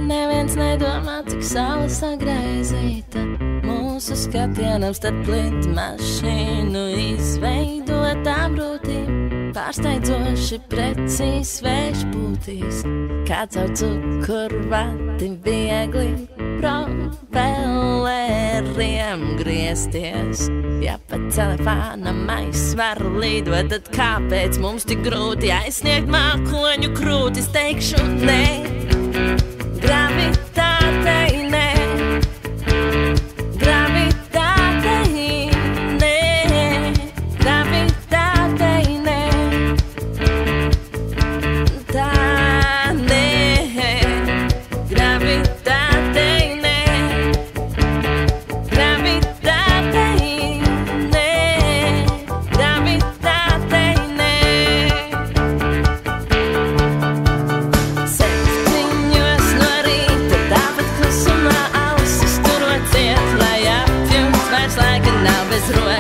Neviens nedomā, cik saule sagraizīta. Mūsu skatienam starp plinti mašīnu izveidotā brūtība. Pārsteidzoši precīzi svešbūtīs, kā caur cukuru vati viegli propelleriem griezties. Ja pa telefonam aizsvaru lidot, tad kāpēc mums tik grūti aizsniegt mākoņu krūtis? Teikšu nē, gravitātei nē. Bez rojas.